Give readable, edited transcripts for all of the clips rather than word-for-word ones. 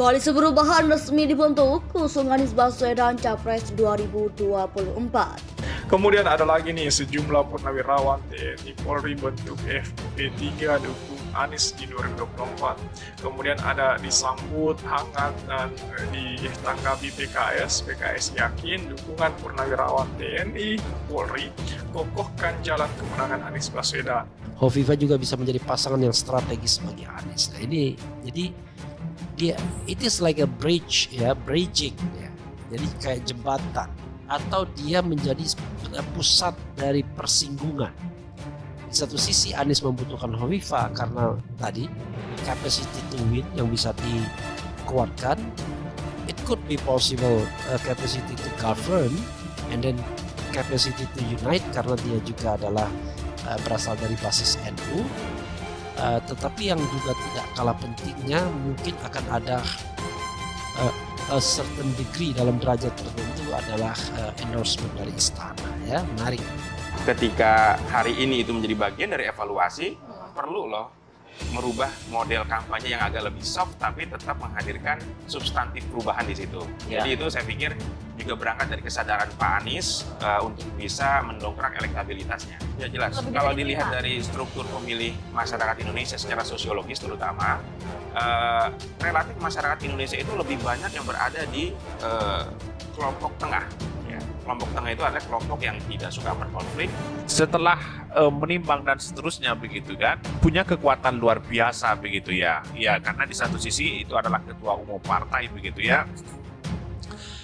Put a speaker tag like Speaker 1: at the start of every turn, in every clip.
Speaker 1: Koalisi Perubahan resmi dibentuk, usung Anies Baswedan Capres 2024.
Speaker 2: Kemudian ada lagi nih sejumlah purnawirawan TNI Polri bentuk FP3 dukung Anies di 2024. Kemudian ada disambut hangat dan ditanggapi PKS. PKS yakin dukungan purnawirawan TNI Polri kokohkan jalan kemenangan Anies Baswedan.
Speaker 3: Hovifah juga bisa menjadi pasangan yang strategis bagi Anies. Nah ini jadi it is like a bridging ya. Jadi kayak jembatan atau dia menjadi pusat dari persinggungan. Di satu sisi Anies membutuhkan Hovifah karena tadi capacity to win yang bisa dikuatkan. It could be possible capacity to govern and then capacity to unite karena dia juga adalah berasal dari basis NU. Tetapi yang juga tidak kalah pentingnya mungkin akan ada a certain degree dalam derajat tertentu adalah endorsement dari istana ya, menarik.
Speaker 4: Ketika hari ini itu menjadi bagian dari evaluasi, perlu loh merubah model kampanye yang agak lebih soft tapi tetap menghadirkan substantif perubahan di situ.
Speaker 5: Ya.
Speaker 4: Jadi itu saya pikir juga berangkat dari kesadaran Pak Anies untuk bisa mendongkrak elektabilitasnya. Ya jelas, kalau dilihat dari struktur pemilih masyarakat Indonesia secara sosiologis terutama, relatif masyarakat Indonesia itu lebih banyak yang berada di kelompok tengah. Ya. Kelompok tengah itu adalah kelompok yang tidak suka berkonflik.
Speaker 5: Setelah menimbang dan seterusnya begitu kan, punya kekuatan luar biasa begitu ya. Ya karena di satu sisi itu adalah ketua umum partai begitu ya.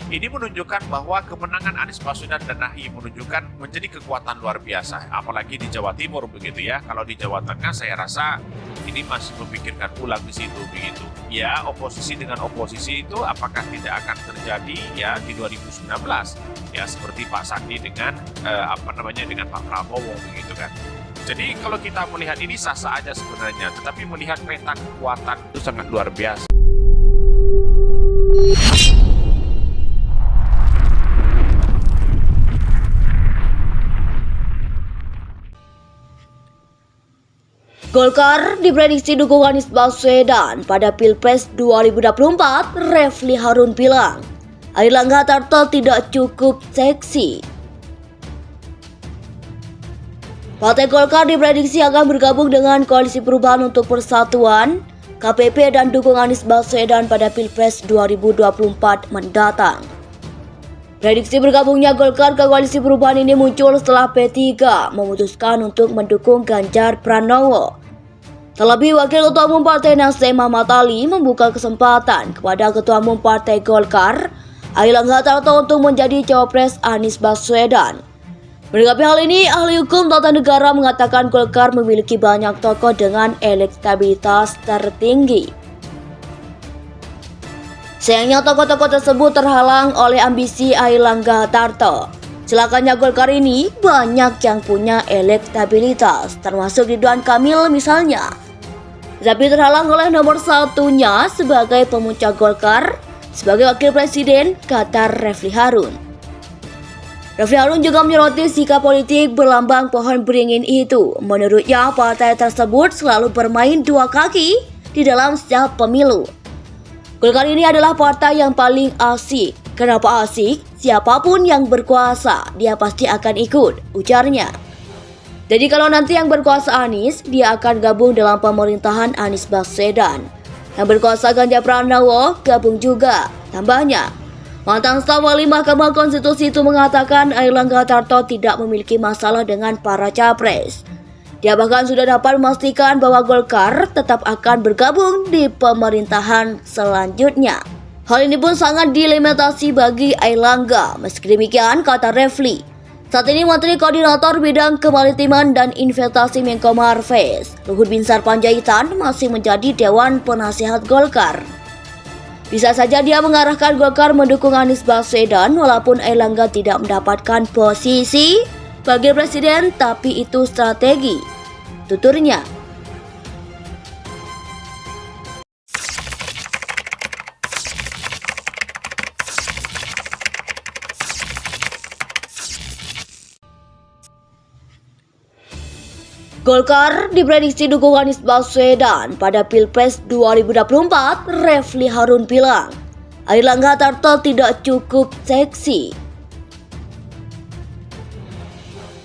Speaker 5: Ini menunjukkan bahwa kemenangan Anies Baswedan dan Nahi menunjukkan menjadi kekuatan luar biasa, apalagi di Jawa Timur begitu ya. Kalau di Jawa Tengah saya rasa ini masih memikirkan ulang di situ begitu. Ya, oposisi dengan oposisi itu apakah tidak akan terjadi ya di 2019 ya seperti Pak Sandi dengan dengan Pak Prabowo begitu kan. Jadi kalau kita melihat ini sah-sah aja sebenarnya, tetapi melihat peta kekuatan itu sangat luar biasa.
Speaker 1: Golkar diprediksi dukung Anies Baswedan pada Pilpres 2024. Refli Harun bilang, Airlangga Hartarto tidak cukup seksi. Partai Golkar diprediksi akan bergabung dengan Koalisi Perubahan untuk Persatuan, KPP dan dukung Anies Baswedan pada Pilpres 2024 mendatang. Prediksi bergabungnya Golkar ke Koalisi Perubahan ini muncul setelah P3 memutuskan untuk mendukung Ganjar Pranowo. Terlebih, Wakil Ketua Umum Partai Nasdem Ahmad Ali membuka kesempatan kepada Ketua Umum Partai Golkar, Airlangga Hartarto untuk menjadi cawapres Anies Baswedan. Menanggapi hal ini, ahli hukum tata negara mengatakan Golkar memiliki banyak tokoh dengan elektabilitas tertinggi. Sayangnya tokoh-tokoh tersebut terhalang oleh ambisi Airlangga Hartarto. Celakanya Golkar ini banyak yang punya elektabilitas, termasuk Ridwan Kamil misalnya. Tapi terhalang oleh nomor satunya sebagai pemuncak Golkar, sebagai wakil presiden, kata Refli Harun. Refli Harun juga menyoroti sikap politik berlambang pohon beringin itu. Menurutnya, partai tersebut selalu bermain dua kaki di dalam setiap pemilu. Golkar ini adalah partai yang paling asik. Kenapa asik? Siapapun yang berkuasa, dia pasti akan ikut, ujarnya. Jadi kalau nanti yang berkuasa Anies, dia akan gabung dalam pemerintahan Anies Baswedan. Yang berkuasa Ganjar Pranowo, gabung juga, tambahnya. Mantan staf ahli Mahkamah Konstitusi itu mengatakan Airlangga Hartarto tidak memiliki masalah dengan para capres. Dia bahkan sudah dapat memastikan bahwa Golkar tetap akan bergabung di pemerintahan selanjutnya. Hal ini pun sangat dilematasi bagi Airlangga. Meski demikian, kata Refli, saat ini Menteri Koordinator Bidang Kemaritiman dan Investasi Menko Marves, Luhut Binsar Panjaitan, masih menjadi Dewan Penasihat Golkar. Bisa saja dia mengarahkan Golkar mendukung Anies Baswedan walaupun Airlangga tidak mendapatkan posisi wakil presiden, tapi itu strategi, tuturnya. Golkar diprediksi dukung Anies Baswedan pada Pilpres 2024, Refli Harun bilang, Airlangga Hartarto tidak cukup seksi.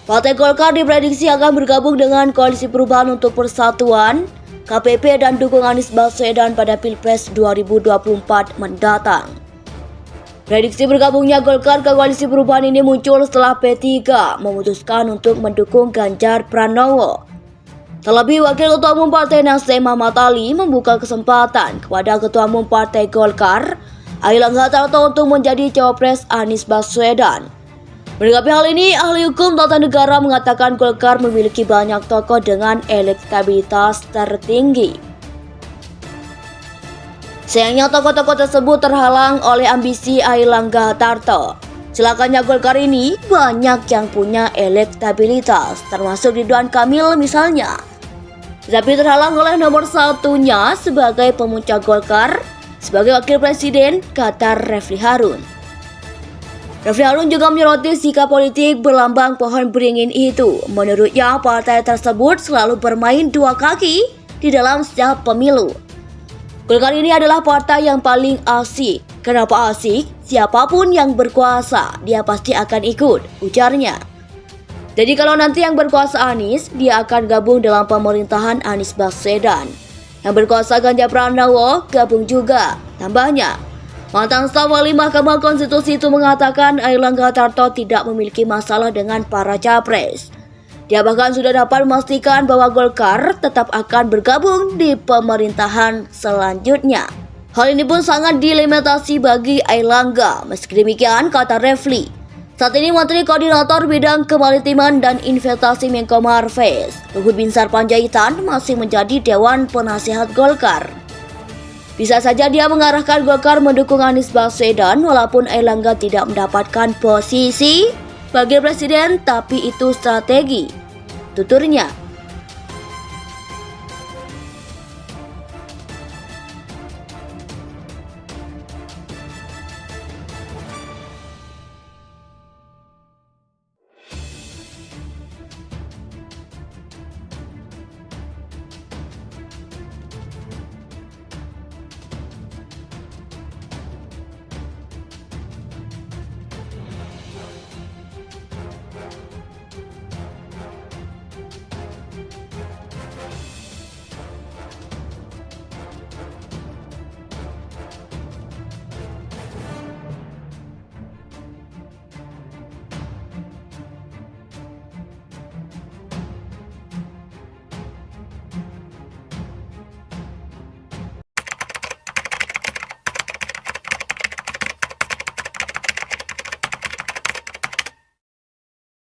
Speaker 1: Partai Golkar diprediksi akan bergabung dengan Koalisi Perubahan untuk Persatuan, KPP dan dukung Anies Baswedan pada Pilpres 2024 mendatang. Prediksi bergabungnya Golkar ke Koalisi Perubahan ini muncul setelah P3 memutuskan untuk mendukung Ganjar Pranowo. Terlebih, Wakil Ketua Umum Partai Nasdem Ahmad Ali membuka kesempatan kepada Ketua Umum Partai Golkar, Airlangga Hartarto, untuk menjadi cawapres Anies Baswedan. Menanggapi hal ini, ahli hukum tata negara mengatakan Golkar memiliki banyak tokoh dengan elektabilitas tertinggi. Sayangnya tokoh-tokoh tersebut terhalang oleh ambisi Airlangga Hartarto. Celakanya Golkar ini banyak yang punya elektabilitas, termasuk Ridwan Kamil misalnya. Tetapi terhalang oleh nomor satunya sebagai pemuncak Golkar, sebagai wakil presiden, kata Refli Harun. Refli Harun juga menyoroti sikap politik berlambang pohon beringin itu. Menurutnya, partai tersebut selalu bermain dua kaki di dalam setiap pemilu. Golkar ini adalah partai yang paling asik. Kenapa asik? Siapapun yang berkuasa, dia pasti akan ikut, ujarnya. Jadi kalau nanti yang berkuasa Anies, dia akan gabung dalam pemerintahan Anies Baswedan. Yang berkuasa Ganjar Pranowo, gabung juga, tambahnya. Mantan staf ahli Mahkamah Konstitusi itu mengatakan Airlangga Hartarto tidak memiliki masalah dengan para capres. Dia bahkan sudah dapat memastikan bahwa Golkar tetap akan bergabung di pemerintahan selanjutnya. Hal ini pun sangat dilematasi bagi Airlangga. Meski demikian, kata Refli, saat ini Menteri Koordinator Bidang Kemaritiman dan Investasi Menko Marves, Luhut Binsar Panjaitan, masih menjadi Dewan Penasehat Golkar. Bisa saja dia mengarahkan Golkar mendukung Anies Baswedan walaupun Airlangga tidak mendapatkan posisi Wakil Presiden, tapi itu strategi, tuturnya.